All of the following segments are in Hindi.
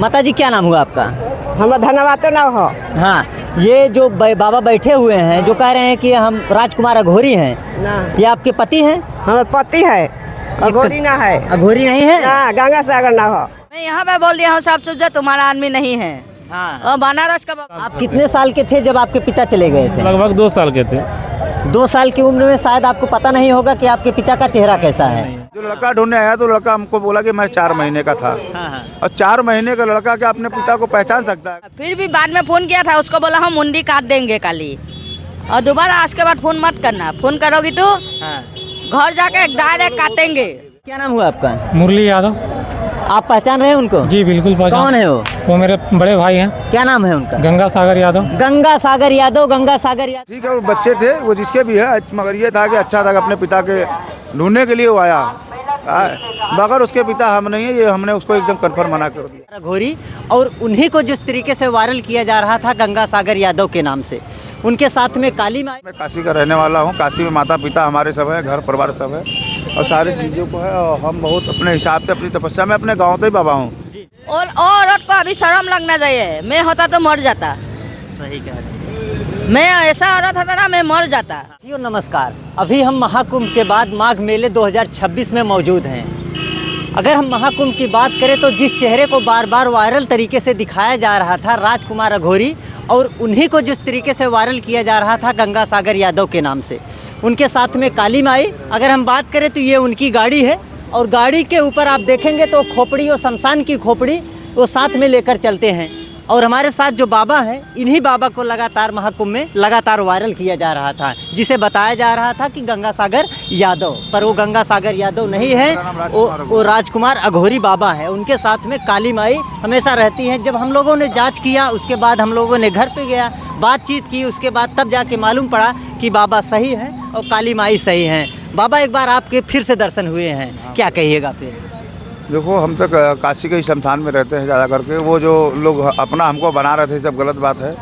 माता जी क्या नाम हुआ आपका? हमारा धन्यवाद तो ना हो। हाँ, ये जो बाबा बैठे हुए हैं जो कह रहे हैं कि हम राजकुमार अघोरी हैं, ना ये आपके पति हैं? हमारे पति है, अघोरी ना है। अघोरी नहीं है ना, गंगा सागर ना हो। मैं यहाँ पे बोल दिया हूँ साफ सुथरा, तुम्हारा आदमी नहीं है। हाँ। और बनारस का आप कितने साल के थे जब आपके पिता चले गए थे? लगभग 2 साल के थे। 2 साल की उम्र में शायद आपको पता नहीं होगा कि आपके पिता का चेहरा कैसा है। जो लड़का ढूंढने आया तो लड़का हमको बोला कि मैं 4 महीने का था। और 4 महीने का लड़का क्या अपने पिता को पहचान सकता है? फिर भी बाद में फोन किया था, उसको बोला हम मुंडी काट देंगे काली, और दोबारा आज के बाद फोन मत करना। फोन करोगी तो घर जाके डायरेक्ट काटेंगे। क्या नाम हुआ आपका? मुरली यादव। आप पहचान रहे हैं उनको? जी बिल्कुल पहचान। कौन है वो मेरे बड़े भाई हैं। क्या नाम है उनका? गंगा सागर यादव। गंगा सागर यादव। गंगा सागर यादव ठीक है, वो बच्चे थे, वो जिसके भी है, मगर ये था कि अच्छा था कि अपने पिता के ढूंढने के लिए वो आया, मगर उसके पिता हम नहीं है, ये हमने उसको एकदम कन्फर्म मना कर दिया। अघोरी, और उन्हीं को जिस तरीके से वायरल किया जा रहा था गंगा सागर यादव के नाम से, उनके साथ में काली माई। मैं काशी का रहने वाला हूँ। काशी में माता पिता हमारे सब है, घर परिवार सब है और सारी चीज़ों को है, और हम बहुत अपने हिसाब से अपनी तपस्या में अपने गाँव का ही बाबा हूँ। और औरत को अभी शर्म लगना चाहिए। मैं होता तो मर जाता। सही कह रहे हैं। मैं ऐसा औरत होता ना, मैं मर जाता। जी नमस्कार, अभी हम महाकुंभ के बाद माघ मेले 2026 में मौजूद हैं। अगर हम महाकुंभ की बात करें तो जिस चेहरे को बार बार वायरल तरीके से दिखाया जा रहा था राजकुमार अघोरी, और उन्हीं को जिस तरीके से वायरल किया जा रहा था गंगा सागर यादव के नाम से, उनके साथ में काली माई। अगर हम बात करें तो ये उनकी गाड़ी है, और गाड़ी के ऊपर आप देखेंगे तो खोपड़ी और शमशान की खोपड़ी वो साथ में लेकर चलते हैं। और हमारे साथ जो बाबा हैं, इन्हीं बाबा को लगातार महाकुंभ में लगातार वायरल किया जा रहा था, जिसे बताया जा रहा था कि गंगा सागर यादव, पर वो गंगा सागर यादव नहीं है, वो राजकुमार अघोरी बाबा है। उनके साथ में काली माई हमेशा रहती है। जब हम लोगों ने जांच किया, उसके बाद हम लोगों ने घर पे गया, बातचीत की, उसके बाद तब जाके मालूम पड़ा कि बाबा सही है और काली माई सही हैं। बाबा एक बार आपके फिर से दर्शन हुए हैं, क्या कहिएगा फिर? देखो, हम तो काशी के ही शमशान में रहते हैं ज़्यादा करके। वो जो लोग अपना हमको बना रहे थे, सब गलत बात है।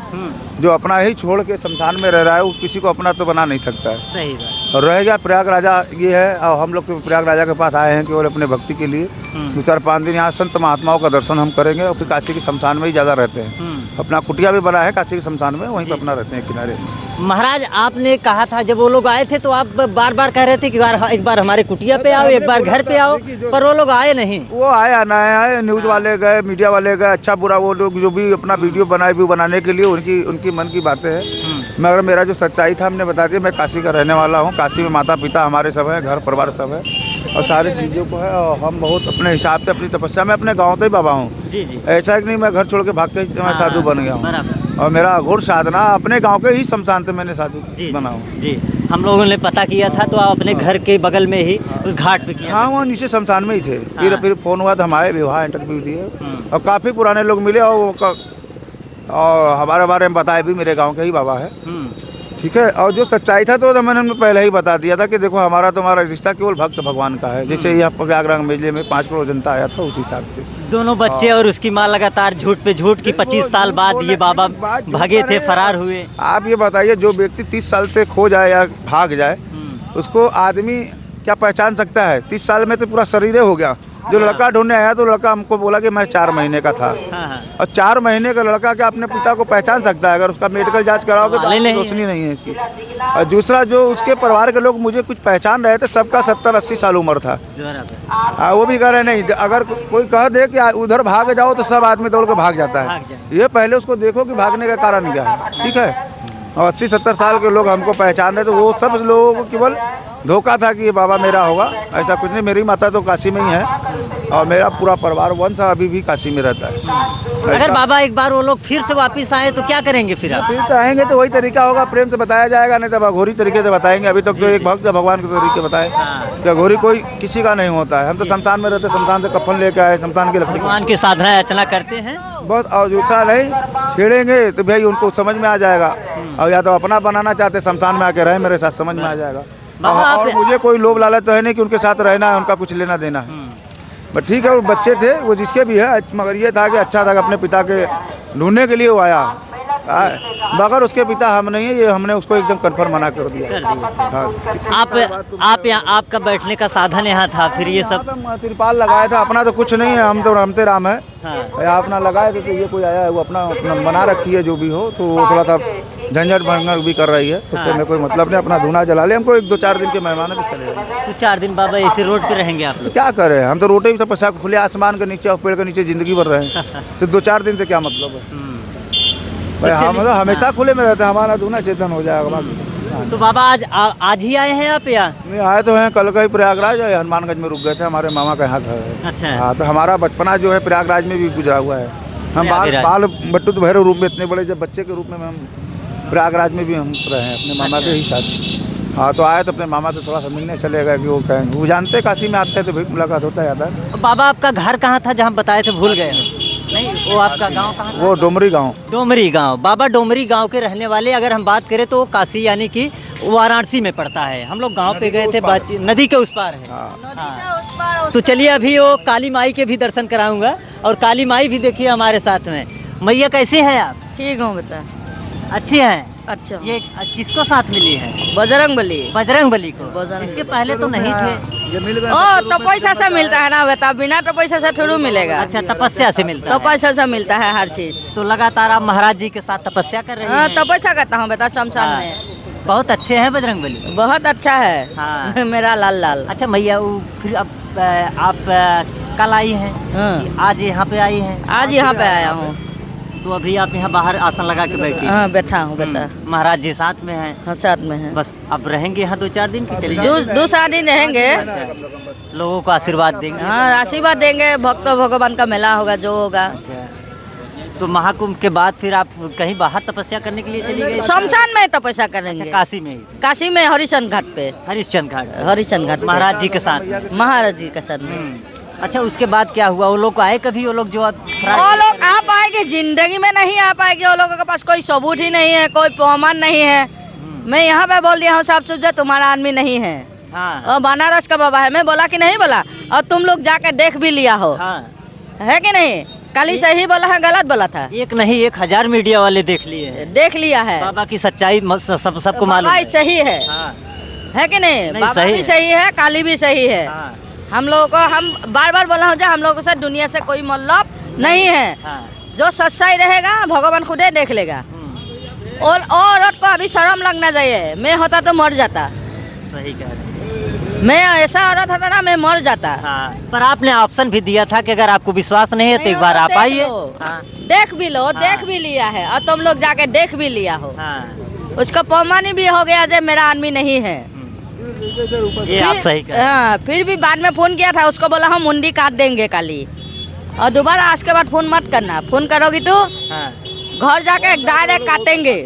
जो अपना ही छोड़ के शमशान में रह रहा है, वो किसी को अपना तो बना नहीं सकता है। सही बात। और रह गया प्रयाग राजा, ये है। और हम लोग तो प्रयाग राजा के पास आए हैं केवल अपने भक्ति के लिए। 2-4-5 दिन यहाँ संत महात्माओं का दर्शन हम करेंगे, और फिर काशी के शमशान में ही ज़्यादा रहते हैं। अपना कुटिया भी बना है काशी के शमशान में, वहीं पर अपना रहते हैं किनारे। महाराज, आपने कहा था जब वो लोग आए थे तो आप बार बार कह रहे थे कि एक बार हमारे कुटिया पे आओ, एक बार घर पे आओ, पर वो लोग आए नहीं। वो आए ना आए, न्यूज़ वाले गए, मीडिया वाले गए, अच्छा बुरा वो लोग जो भी अपना वीडियो बनाए, व्यू बनाने के लिए उनकी मन की बातें हैं। मगर मेरा जो सच्चाई था हमने बता दिया। मैं काशी का रहने वाला हूँ। काशी में माता पिता हमारे सब है, घर परिवार सब है, और सारी चीज़ों को है, और हम बहुत अपने हिसाब से अपनी तपस्या में अपने गाँव का ही बाबा हूँ। जी जी। ऐसा है कि नहीं मैं घर छोड़ के भाग के मैं साधु बन गया हूँ, और मेरा घोर साधना अपने गांव के ही शमशान से मैंने साधु बना हूँ। जी, हम लोगों ने पता किया था तो आप अपने घर के बगल में ही उस घाट पे किया? हाँ, वहाँ नीचे शमशान में ही थे। फिर फोन हुआ तो हम आए, विवाह इंटरव्यू दिए, और काफ़ी पुराने लोग मिले, और हमारे बारे में बताए भी, मेरे गाँव के ही बाबा है। ठीक है, और जो सच्चाई था तो मैंने पहले ही बता दिया था कि देखो, हमारा तुम्हारा रिश्ता केवल भक्त भगवान का है। जैसे यहाँ प्रयागराज मेले में 5 करोड़ जनता आया था, उसी हिसाब से दोनों बच्चे और उसकी माँ लगातार झूठ पे झूठ की 25 साल बाद ये बाबा भागे थे, फरार हुए। आप ये बताइए, जो व्यक्ति 30 साल से खो जाए या भाग जाए, उसको आदमी क्या पहचान सकता है? 30 साल में तो पूरा शरीर हो गया। जो लड़का ढूंढने आया तो लड़का हमको बोला कि मैं 4 महीने का था। और 4 महीने का लड़का क्या अपने पिता को पहचान सकता है? अगर उसका मेडिकल जांच कराओगे तो रोशनी नहीं है इसकी। और दूसरा, जो उसके परिवार के लोग मुझे कुछ पहचान रहे थे, सबका 70-80 साल उम्र था। वो भी कह रहे नहीं, अगर कोई कह दे कि उधर भाग जाओ तो सब आदमी दौड़ के भाग जाता है। ये पहले उसको देखो कि भागने का कारण क्या है। ठीक है, और 80-70 साल के लोग हमको पहचान रहे, तो वो सब लोगों को केवल धोखा था कि ये बाबा मेरा होगा, ऐसा कुछ नहीं। मेरी माता तो काशी में ही है, और मेरा पूरा परिवार वंश अभी भी काशी में रहता है। अगर बाबा एक बार वो लोग फिर से वापस आए तो क्या करेंगे फिर आप? फिर तो आएंगे तो वही तरीका होगा, प्रेम से बताया जाएगा, नहीं तो अघोरी तरीके से बताएंगे। अभी तक तो एक भक्त भगवान के तरीके बताए कि अघोरी कोई किसी का नहीं होता है। हम तो शमशान में रहते, शमशान से कफन लेके आए, शमशान की लकड़ी भगवान की साधना अर्चना करते हैं बहुत। और दूसरा नहीं छेड़ेंगे तो भाई उनको समझ में आ जाएगा, और या तो अपना बनाना चाहते शमशान में आके रहे मेरे साथ, समझ में आ जाएगा। और मुझे कोई लोभ लालच तो है नहीं कि उनके साथ रहना है, उनका कुछ लेना देना है। बट ठीक है, वो बच्चे थे, वो जिसके भी है, मगर ये था कि अच्छा था कि अपने पिता के ढूंढने के लिए वो आया, मगर उसके पिता हम नहीं है, ये हमने उसको एकदम कन्फर्म मना कर दिया। हाँ। आपका बैठने का साधन यहाँ था, फिर ये सब तिरपाल लगाया था, अपना तो कुछ नहीं है, हम तो रमते राम है। हाँ। अपना लगाए थे, तो ये कोई आया है वो अपना बना रखी है जो भी हो, तो वो थोड़ा सा झंझट भंगर भी कर रही है, तो उससे हमें कोई मतलब नहीं, अपना धुना जला ले, हमको 1-2-4 दिन के मेहमान भी चले जाएंगे। तो 4 दिन बाबा इसी रोड पे रहेंगे आप तो लोग? क्या करें, हम तो रोटी भी तपस्या खुले आसमान के नीचे और पेड़ के नीचे जिंदगी भर रहे हैं, तो 2-4 दिन से क्या मतलब है भाई। हम तो हमेशा खुले में रहते हैं, हमारा धुना चेतन हो जाएगा। तो बाबा आज ही आए हैं आप या? नहीं आए तो हैं, कल का ही प्रयागराज है, हनुमानगंज में रुक गए थे, हमारे मामा का यहाँ घर है। अच्छा। हाँ, तो हमारा बचपना जो है प्रयागराज में भी गुजरा हुआ है। हम बाल बट्टू तो भैरव रूप में इतने बड़े जब बच्चे के रूप में हम प्रयागराज में भी हम रहे हैं अपने मामा के ही साथ। हाँ, तो आए तो अपने मामा से थोड़ा सा मिलने चले गए कि वो कहें, वो जानते काशी में आते हैं तो भाई मुलाकात होता है ज़्यादा। बाबा आपका घर कहाँ था जहाँ बताए थे, भूल गए? नहीं, वो आपका गांव कहाँ था? वो डोमरी गांव। डोमरी गांव। बाबा डोमरी गांव के रहने वाले, अगर हम बात करें तो काशी यानी कि वाराणसी में पड़ता है। हम लोग गांव पे गए थे, बातचीत नदी के उस पार है। हाँ। तो चलिए अभी वो काली माई के भी दर्शन कराऊंगा, और काली माई भी देखिए हमारे साथ में। मैया कैसे हैं आप? ठीक हूँ बेटा। अच्छी हैं। अच्छा। ये किसको साथ मिली है? बजरंगबली। बजरंगबली को। बजरंग। इसके पहले तो नहीं थे। ये मिल गए ओ तो पैसा से मिलता है ना बेटा, बिना तो पैसा से थोड़ी मिलेगा। अच्छा, तपस्या से मिलता तो है। पैसा से मिलता है हर चीज। तो लगातार आप महाराज जी के साथ तपस्या कर रहे हाँ, हैं? तपस्या करता हूँ बेटा शमशान हाँ। में। बहुत अच्छे हैं बजरंगबली। बहुत अच्छा है। हाँ। मेरा लाल लाल। अच्छा मैया, वो फिर अब आप कल आई हैं? हाँ। आज यहाँ पे आई हैं? आज यहाँ पे आया हूँ। तो अभी आप यहाँ बाहर आसन लगा के बैठी? हाँ बैठा हूँ बेटा। महाराज जी साथ में हैं? हाँ साथ में है। बस अब रहेंगे यहाँ 2-4 दिन की? चलिए 2-4 दिन रहेंगे। लोगों को आशीर्वाद देंगे। हाँ आशीर्वाद देंगे, भक्त भगवान का मेला होगा जो होगा। अच्छा, तो महाकुंभ के बाद फिर आप कहीं बाहर तपस्या करने के लिए चली गई? शमशान में तपस्या करेंगे। अच्छा, काशी में ही? काशी में हरिशन घाट पे। हरिश्चंद्र घाट? हरिशन घाट महाराज जी के साथ? महाराज जी के साथ में। अच्छा, उसके बाद क्या हुआ? वो लोग आए कभी? वो लोग जो वो लोग आ पाएंगे, जिंदगी में नहीं आ पाएंगे। वो लोगों के पास कोई सबूत ही नहीं है, कोई प्रमाण नहीं है। मैं यहाँ पे बोल दिया हूँ साफ सुथरा, तुम्हारा आदमी नहीं है। हाँ। और बनारस का बाबा है, मैं बोला कि नहीं बोला? और तुम लोग जाके देख भी लिया हो। हाँ। है कि नहीं? कल ही सही बोला है, गलत बोला था? एक नहीं 1000 मीडिया वाले देख लिए हैं। देख लिया है। बाबा की सच्चाई सबको मालूम बाबा है। सही है। हाँ। है कि नहीं? नहीं, बाबा सही भी है। सही है, काली भी सही है। हाँ। हम लोगों को, हम बार बार बोला हूँ जो हम लोगों से दुनिया से कोई मतलब नहीं है। हाँ। जो सच्चाई रहेगा भगवान खुद ही देख लेगा। और औरत को अभी शर्म लगना चाहिए। मैं होता तो मर जाता। सही कह रहे हैं। मैं ऐसा औरत होता ना, मैं मर जाता। हाँ। पर आपने ऑप्शन भी दिया था कि अगर आपको विश्वास नहीं है तो एक बार आप देख आइए। लो। हाँ। देख भी लो, देख भी लिया है, और तुम लोग जाके देख भी लिया हो। हाँ। उसका प्रमाण भी हो गया जो मेरा आदमी नहीं है। ये आप सही कह रहे हैं। हाँ, फिर भी बाद में फोन किया था, उसको बोला हम मुंडी काट देंगे काली, और दोबारा आज के बाद फोन मत करना। फोन करोगी तो हाँ। घर जाके डायरेक्ट काटेंगे।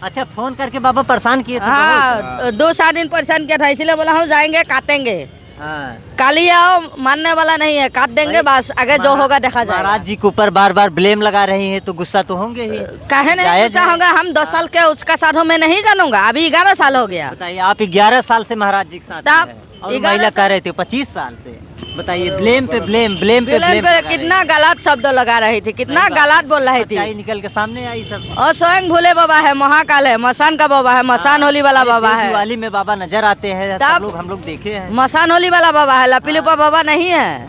अच्छा, फोन करके बाबा परेशान किए थे? हाँ, 2-4 दिन परेशान किया था, इसलिए बोला हम जाएंगे काटेंगे। हाँ। काली आओ, मानने वाला नहीं है, काट देंगे बस, आगे जो होगा देखा जाएगा। महाराज जी के ऊपर बार बार ब्लेम लगा रही हैं तो गुस्सा तो होंगे ही। काहे नहीं जायज गुस्सा है। होगा? हम 10 साल के उसका साथ मैं नहीं जानूंगा। अभी 11 साल हो गया। बताइए, आप 11 साल से महाराज जी के साथ तब हैं, और 11 महिला साल- कह रहे थे 25 साल से। बताइए, ब्लेम पे ब्लेम, ब्लेम पे विलेन ब्लेम पे लगा कितना रही गलत शब्द लगा रही थी, कितना सही बात गलत बोल रही है। थी। सच्चाई निकल के सामने आई सब। और स्वयं भोले बाबा है, महाकाल है, मसान का बाबा है, मसान होली वाला बाबा है। दिवाली में बाबा नजर आते हैं, तब- हम लोग देखे हैं। मसान होली वाला बाबा है, लपीलुपा बाबा नहीं है,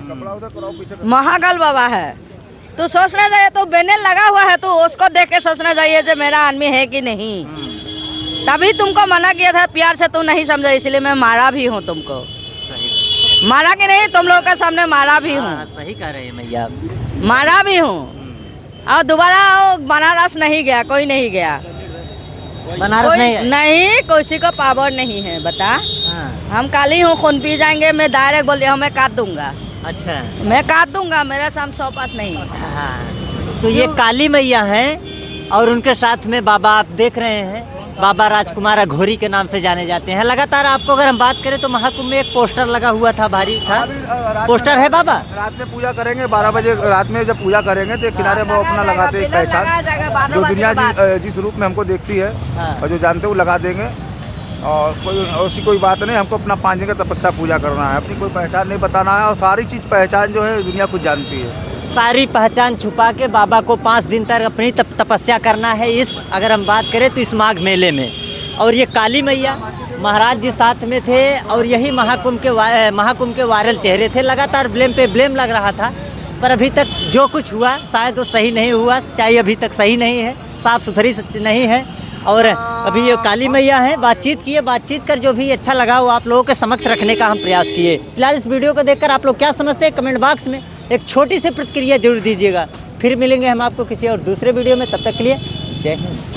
महाकाल बाबा है। तो सोचना चाहिए, तो बैनर लगा हुआ है, तो उसको देख के सोचना चाहिए जो मेरा आदमी है कि नहीं। तभी तुमको मना किया था, प्यार से तुम नहीं समझा, इसलिए मैं मारा भी हूँ तुमको। मारा कि नहीं? तुम लोगों के सामने मारा भी हाँ, हूँ, सही कह रहे हैं मैया। मारा भी हूँ। और दोबारा बनारस नहीं गया, कोई नहीं गया। बनारस कोई नहीं है? नहीं, किसी को पावर नहीं है। बता, हाँ। हम काली हूँ, खून पी जाएंगे। मैं डायरेक्ट बोल दिया हूँ, मैं काट दूंगा, अच्छा। मैं काट दूंगा, मेरे साथ 100 पास नहीं। हाँ। तो ये काली मैया हैं, और उनके साथ में बाबा आप देख रहे हैं, बाबा राजकुमार अघोरी के नाम से जाने जाते हैं। लगातार आपको अगर हम बात करें तो महाकुंभ में एक पोस्टर लगा हुआ था, भारी था। पोस्टर है बाबा? रात में पूजा करेंगे 12 बजे, रात में जब पूजा करेंगे तो किनारे वो अपना लगाते एक पहचान, जो दुनिया जिस रूप में हमको देखती है और जो जानते वो लगा देंगे। और कोई ऐसी कोई बात नहीं, हमको अपना 5 दिन का तपस्या पूजा करना है, अपनी कोई पहचान नहीं बताना है। और सारी चीज़ पहचान जो है दुनिया कुछ जानती है। सारी पहचान छुपा के बाबा को 5 दिन तक अपनी तपस्या करना है। इस अगर हम बात करें तो इस माघ मेले में, और ये काली मैया महाराज जी साथ में थे, और यही महाकुंभ के वायरल चेहरे थे। लगातार ब्लेम पे ब्लेम लग रहा था, पर अभी तक जो कुछ हुआ शायद वो सही नहीं हुआ, चाहे अभी तक सही नहीं है, साफ़ सुथरी नहीं है। और अभी ये काली मैया हैं, बातचीत किए, बातचीत कर जो भी अच्छा लगा वो आप लोगों के समक्ष रखने का हम प्रयास किए। फिलहाल इस वीडियो को देखकर आप लोग क्या समझते हैं कमेंट बॉक्स में एक छोटी सी प्रतिक्रिया जरूर दीजिएगा। फिर मिलेंगे हम आपको किसी और दूसरे वीडियो में, तब तक के लिए जय हिंद।